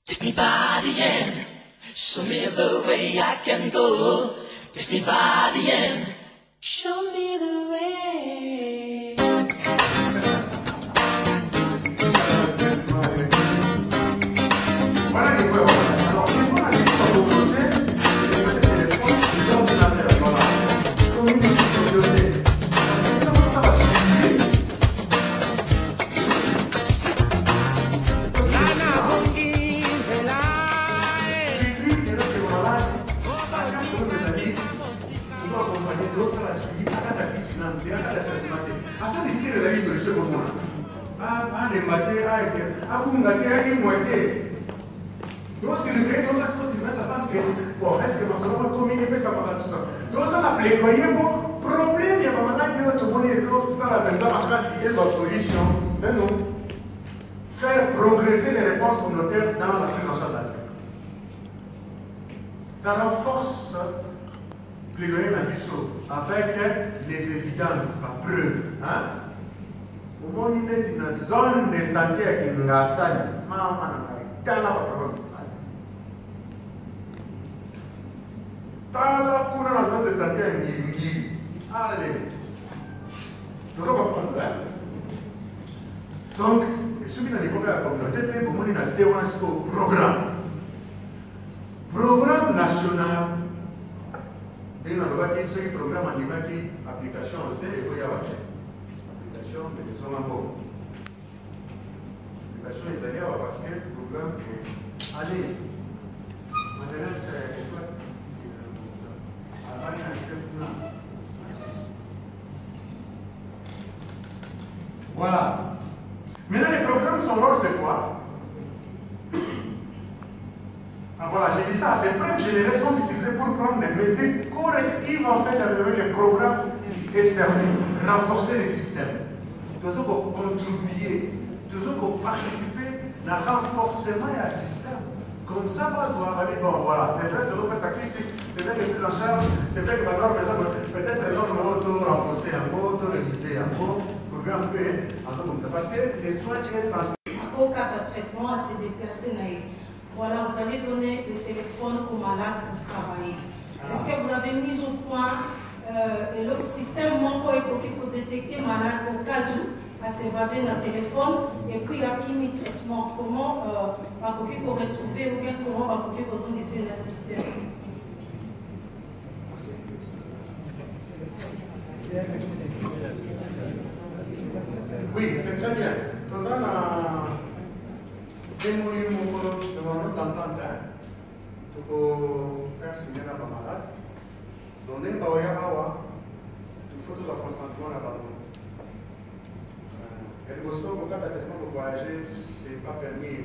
Take me by the hand, show me the way I can go. Take me by the hand, show me the way. Voilà les points. Alors, les points, les points de procès, les téléphones, les ordinateurs, voilà. Comme une bibliothèque. Ça va suivre. Faire progresser les réponses communautaires dans la prise en charge de la terre. Ça renforce plaidoyer la mission avec les évidences, la preuve. Hein? Au moment où il est une zone de santé qui nous a sali, la zone de santé allez, nous allons comprendre. Donc, ce qui est niveau de la communauté, c'est pour moi une séance au programme. Programme national. Et nous avons dit ce programme animé application au télé et au application de maison en beau. Application des années parce que le programme est allé. Maintenant, c'est quoi? Avant un certain. Voilà. Maintenant, les programmes sont là, c'est quoi? Ah, voilà, j'ai dit ça. Les preuves générées sont utilisées pour prendre des mesures correctives en fait avec les programmes et services, renforcer les systèmes. Toujours contribuer, toujours participer dans le renforcement et le système. Comme ça, bon, voilà, c'est vrai que ça c'est vrai que prise en charge, c'est vrai que la norme, peut-être la norme auto-renforcée, un peu, auto-révisée, un peu, programme peu, comme ça, parce que les soins essentiels. Au cas de traitement, à se déplacer, voilà, vous allez donner le téléphone au malade pour travailler. Est-ce que vous avez mis au point le système manquant pour détecter malade au cas où à s'évader dans le téléphone et puis il a pris mis traitement? Comment il faut retrouver ou bien comment il faut utiliser le système? Oui, c'est très bien. Dans un démoli mon d'entente pour faire signer la malade. Donc, il faut tout le consentement là-bas. Et le besoin pour quand tu voyager, ce n'est pas permis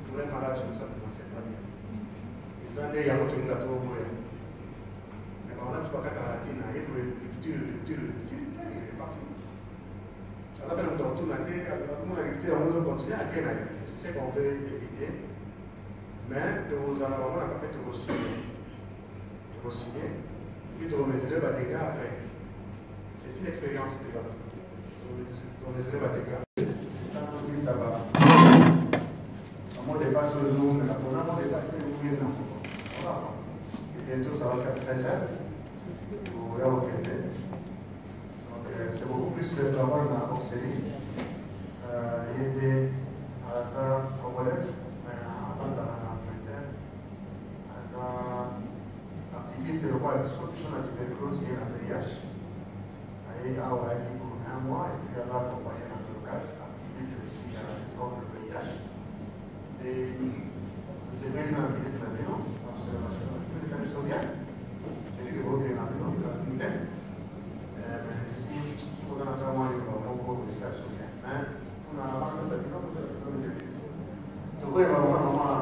pour un malade comme ça, c'est pas bien. Les années, il y a d'autres gâteaux au moins. Mais quand on a un caractère, il faut il est parti. Ça s'appelle un torture, on va continuer à créer. C'est ce qu'on veut éviter. Mais de vous en avoir un papier de vous signer, puis de vous mesurer les dégâts après. C'est une expérience private. On les élèves à dégâts. Tant aussi ça va. On dépasse le zoom, mais on dépasse le zoom. Voilà. Et bientôt ça va faire très simple. Vous verrez au Québec. Donc c'est beaucoup plus d'avoir dans la série. Il y a des congolaises, mais avant dans l'Angleterre, activistes de roi de la tuberculose et la VIH. Et à Ouali pour un mois, et puis à la accompagné dans le cas, activiste aussi contre le VIH. Et c'est bien une invité de la maison, les amis sont bien. J'ai dit que vous avez une invité, donc une thème. Mais si vous en avez moins, il va beaucoup de ça, c'est bien. On a marqué ça, il va peut-être se donner des questions. Donc, oui, on va voir.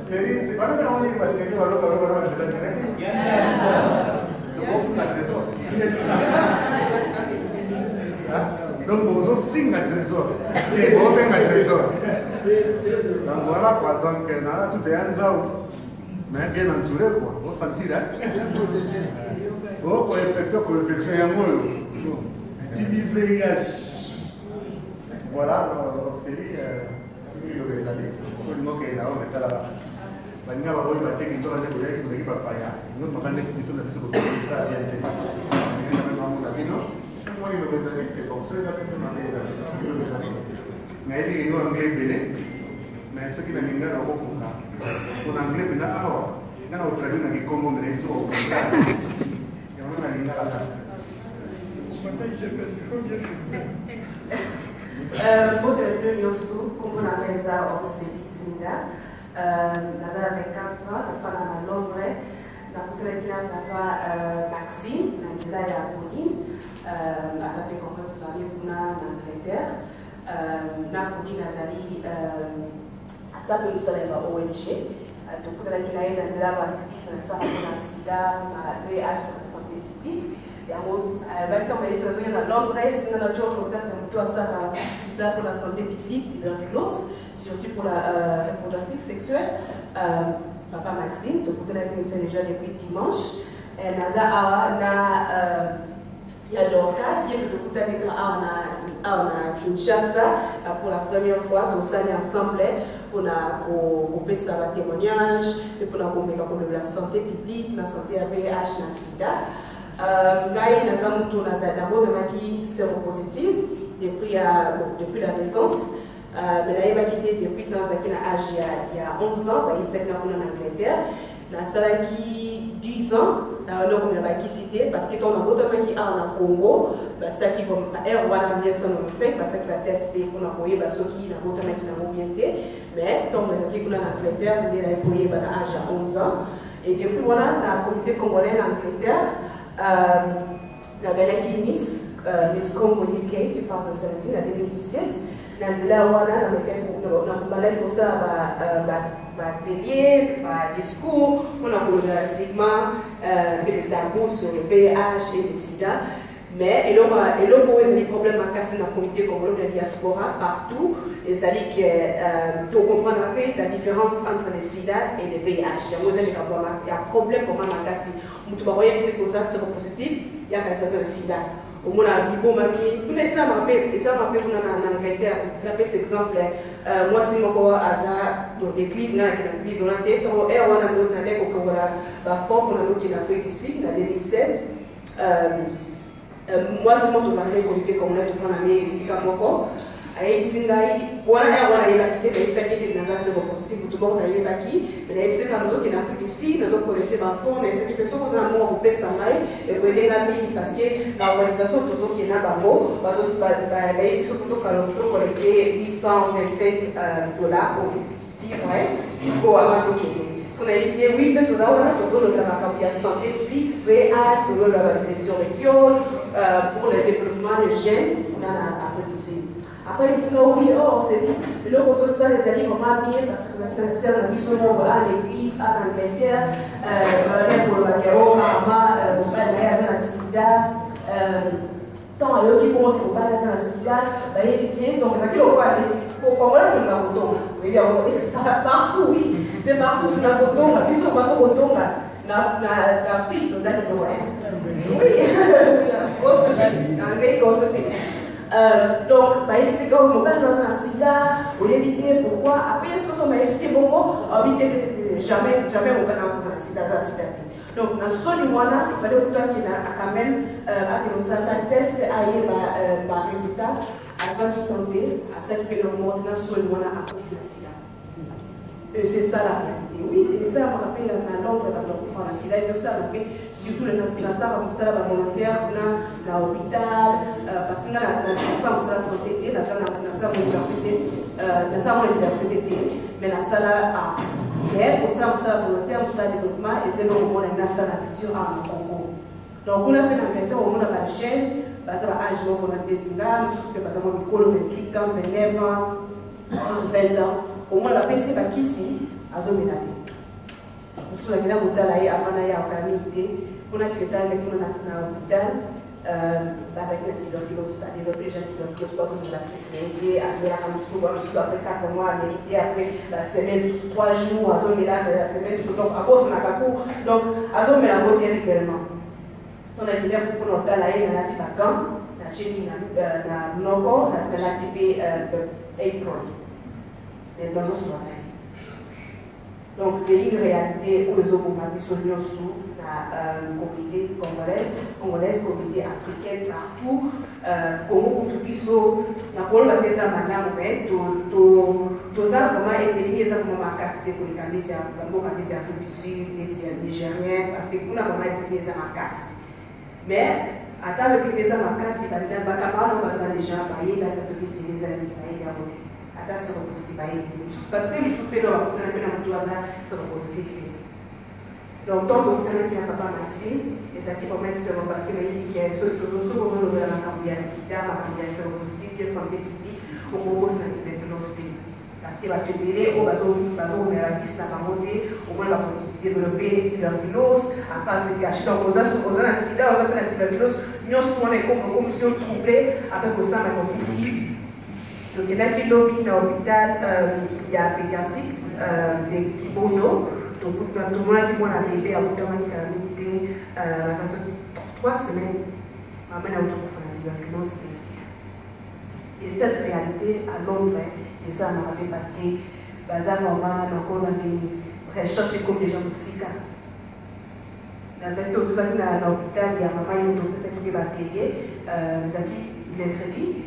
C'est trésor. Et bon, un trésor. Donc voilà quoi, donc tout est en zao. Mais bien entouré quoi, on sentit là. Oh, pour réflexion, il y a un mot. TBVH. Voilà, donc c'est lui, le résalé. Pour le mot qui est là, on est là. Banga ba boy ba teki to na ko yaki ko ba pa ya no makande fiso na biso ko sa ya te ni na mama na kino mo ni lo beza ni se ko so esa pe na meza lo beza ni na ile ni anglais bele na so ki na minga na ko fuka ko na anglais bena awa na o traduire na ki kongo na iso ko ya mama na linga la Model Yosu, comme on appelle ça au Singa. Nazara 24 ans, la femme à Londres, la couture papa Maxime, Nandila et Apolline, avec comment vous avez en Angleterre, Napoli Nazali, à ça que nous sommes à ONG, donc la Nandila va actrice dans ça, la SIDA, VIH dans la santé publique. Et maintenant, on a essayé à Londres, c'est un jour pour la santé publique, tuberculose. Surtout pour la reproductive sexuelle. Papa Maxime, donc vous avez ministère déjà depuis dimanche. Naza il y a Dorcas, il y a beaucoup de Kinshasa pour la première fois, nous sommes ensemble pour faire ça témoignage et pour la santé publique, la santé VIH, la SIDA. Naza Moutou, Naza d'abord de maquille séropositive depuis la naissance. Mais là, il m'a quitté depuis dans un âge il y a 11 ans, il s'est en Angleterre. Dans ça qui 10 ans, là on a cité parce que ton autre qui a en Congo, ça qui va R1 1995, parce qu'il va tester pour envoyer ceux qui n'a pas qui n'a pas bien été. Mais ton qui est en Angleterre, il a envoyé à l'âge à 11 ans. Et depuis voilà, la communauté congolaise en Angleterre, la gagné Miss Congo UK 2017 en 2017. Nandila wana na balai pour ça atelier, discours, on a le stigma, le tabou sur le VIH et le SIDA. Mais il y a des problèmes à casser dans la communauté comme la diaspora partout. Et ça dit que tu comprends la différence entre le SIDA et le VIH. Il y a un problème pour moi à casser. Tu vas voir que c'est positif, il y a le SIDA. Au moins, bon, mamie, tous les ça m'appellent en Angleterre. Là, par exemple, moi, si mon corps a dans l'église, on a été, on a la forme, on a l'autre en Afrique ici, en 2016. Moi, si mon anglais comité comme là, tout le monde ici, comme moi, et ici, on a quitté, mais ça qui était dans un séropositif, tout le monde a évacué, mais c'est comme nous qui en Afrique ici, nous avons connecté ma forme, mais cette personne, nous avons coupé sa main, et vous avez la vie, parce que l'organisation, tout ce qui est là, parce que ici, surtout quand nous avons collecté $827 pour avoir tout gagné. Ce qu'on a ici, oui, nous avons la santé publique, VIH, nous avons la détection de viol, pour le développement de gènes, on a Afrique ici. Après, sinon, oui, on s'est dit, le côté social, les alliés vraiment bien parce que vous êtes un cercle de mission à l'église, à l'Angleterre, pour le Macaro, Karama, pour pas aller à la SIDA, tant à eux qui comptent pour pas aller à la SIDA, ici, donc, ça qui est au pas, pour comprendre le Maroton, mais partout, oui, c'est partout, le Maroton, la mission passe au coton, l'Afrique, nous allons oui, on se fait, l'anglais, on se fait. Donc, c'est comme on va dans un sida, on éviter pourquoi. Après, est-ce que on a c'est bon, jamais on va dans un sida. Donc, dans ce moment-là, il fallait que toi qui a quand même avec nos test à y avoir résultat, à ça qui comptait, à ça qui fait le monde dans ce moment-là à cause de la sida. C'est ça la réalité, oui. Et ça, on rappelle dans l'ordre de la sida, et ça, surtout le national, on ça la volontaire, on a l'hôpital, parce que la santé, la université, mais la salle a. Mais pour ça, on a volontaire, on a développement, et c'est le moment où on a la future en Congo. Donc, on a fait l'enquête, on a la chaîne, parce que l'âge, on a des tigres, nous sommes, par exemple, 28 ans, 29 ans, 20 ans. Au moins la PC va ici à zone menate. Nous sommes là au Talaï, à Manaya, à Kamité, on a créé un hôpital, bazaki na tuberculose, a développé déjà tuberculose parce que la prise médée, après après 4 mois, médité, après la semaine, 3 jours, la semaine, donc à cause de la caco, donc à ce moment-là, on est régulièrement. On a dit pour notre temps, là, il y a un petit vacan, la chérie, na noko, ça fait la type April. Et dans ce soir. Donc c'est une réalité où les hommes ont sur la communauté congolaise, communauté africaine partout. Comme tout biso, na polo bateza madame mais to ça vraiment épelé ça comme ma casse pour les candidats, pour les candidats Afrique du Sud, les Nigériens, parce que on a vraiment épelé ça ma casse. Mais à table épelé ça ma casse, il va dire bah camarade on va se déjà payer la personne qui s'est les amis payer à voter. À table c'est possible payer. Pas même souper dans la peine à toi ça c'est possible. Donc, tant que vous avez un papa merci, les acquis promesses seront parce que les ceux qui sont sur le la campagne sida, la campagne séropositive, santé publique, au propos de la tuberculose. Parce qu'il va te délai, au bateau, on est à la 10, la monter, au moins la développer tuberculose, à part se cacher. Donc, aux la sida, aux la tuberculose, nous sommes comme si on troublait avec au sein de la communauté. Donc, il y a qui lobby dans l'hôpital, il y a pédiatrique, des Kibono. Donc, tout le monde qui m'a bébé à bout de temps, qui a ça sorti 3 semaines, maman a eu la tuberculose ici. Et cette réalité à Londres, et ça m'a rappelé parce que Bazar Maman a encore des recherches comme des gens aussi. Dans cette autre fois, dans l'hôpital, il y a maman qui a eu un atelier, mercredi.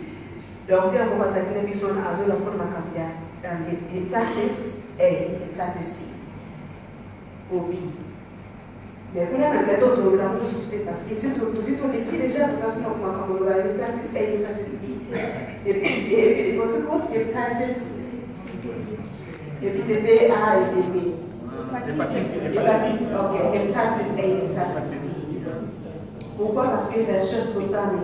Le docteur a dit que les personnes ont la forme de hepatitis A, hepatitis C. Mais quand on a un gâteau de la suspect parce que si on écrit déjà, nous avons quand on va hepatitis A, hepatitis B, et puis les conséquences, hepatitis, hépatite A et B. Hépatite, ok, hepatitis A, hepatitis B. Pourquoi? Parce que les recherches sont ça, mais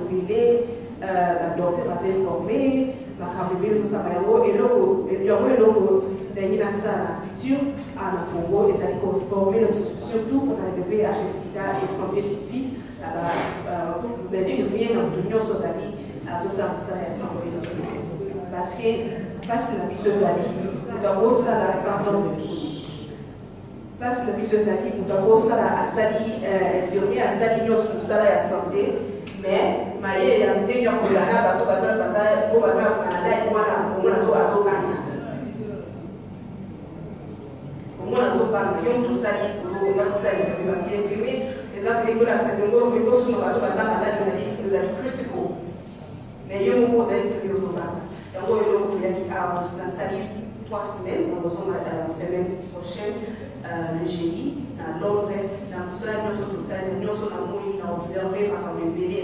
le docteur va s'informer, va arriver tout ça, et il y aura dans la future à la Congo, et ça va conformer surtout pour le VIH, SIDA et santé publique, mais rien dans l'Union sociale, à ce santé. Parce que, face à la sociale, nous avons ça, pardon, face à la sociale, nous avons ça, à Sali, infirmier, à Sali, nous sommes ça, à santé, mais, il y a des gens qui ont bateau, pour tout ça, parce qu'il est filmé, les applications là, c'est que nous avons sur le bateau, vous allez critical. Mais il y a un mot qui est très important. Il y a un mot qui a installé 3 semaines, nous sommes la semaine prochaine, le GI, à Londres, dans tout ça, nous sommes observé par comme belé,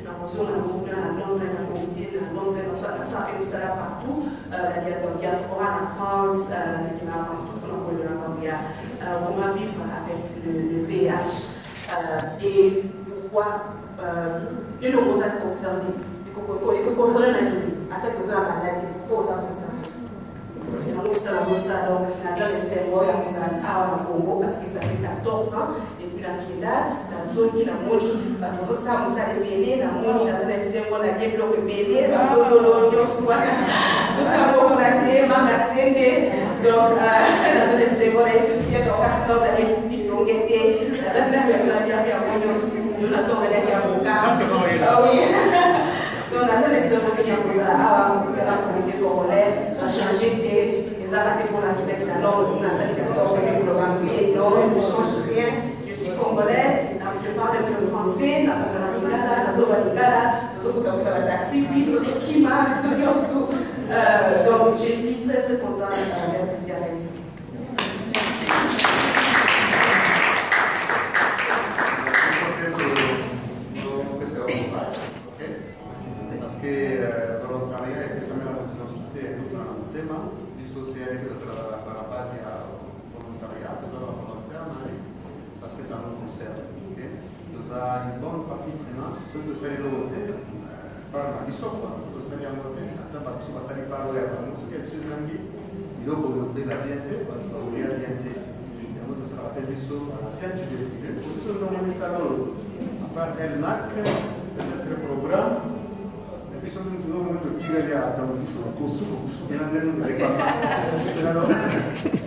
nous sommes à Londres, dans la communauté, dans Londres, ça fait ça partout, la diaspora en France, qui m'a partout. Comment vivre avec le VIH et pourquoi il nous a concerné. Il faut concerner la vie, attaque aux maladie, pourquoi aux concerné. Donc, Nazar et Servo, il y a un Congo parce que ça fait 14 ans, depuis la Kenda, la zone qui a moni, la zone ça, on s'est révélé, la moni, Nazar et Servo, la gueule rebellée, la lolo, tout ça, on a été magassiné. Donc, Nazar et Servo, la expliqué, donc, à ce temps, la république, donc, était, Nazar et Servo, la gueule, Jonathan, la gueule, ah oui. Donc, Nazar et Servo, il y a un comité congolais, a changé des arrêtés pour la vie de la langue, on a sali 14 avec le anglais, non, je ne change rien, je suis congolais, je parle un peu français, je parle de la taxi, puis qui m'a donc je suis très très contente d'être ici avec vous. Parce que volontariat è sempre un tema di sociale la base al volontariato, della volontariat, parce que ça nous concerne. Nous avons une bonne partie prenante, surtout celle de l'hôtel, par la mission, surtout celle de l'hôtel, parce que ça n'est pas ouvert. Nous sommes quelques amis, il faut que la bienté, on va bienté. Et nous, ça rappelle les choses, c'est un petit peu, nous sommes dans le salon. part LNAC, notre programme, et puis surtout nous avons le petit gars dans le cours, il y en a même nous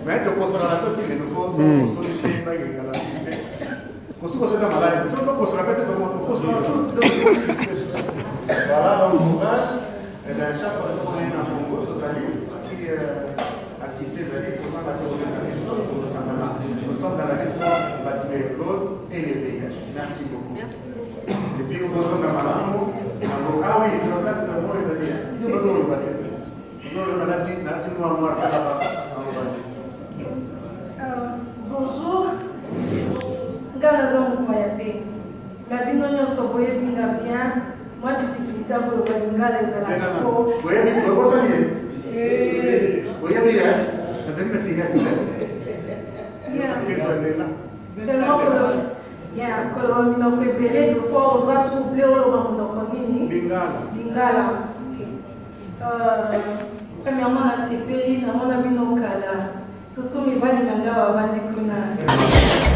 mais le cours sur la tête, le cours sur le pays, pas égal à la cité. Cours sur la maladie, c'est un cours sur la tête, tout le monde cours sur la tête. Voilà, donc courage. Et dans chaque façon, on est en Congo, nous allons activités pour ça, nous sommes dans la lutte pour bâtir les clauses et les VIH. Merci beaucoup. Merci. Et puis, nous sommes dans Malambo. Ah oui, nous avons seulement les amis. Nous avons le bâtiment. Nous avons le bâtiment. Bonjour. Galazon Mayate. La binonio soboye binga bien. Moi, difficulté pour le Balinga, les Alako. Oui, mais vous savez. Oui, bien. Vous avez dit tellement que le Mamino Pépélé, deux fois, on va troubler au Mamino Comini. Lingala. Premièrement, la CPI, on a mis nos cas là. Surtout, mes validants, on va dire que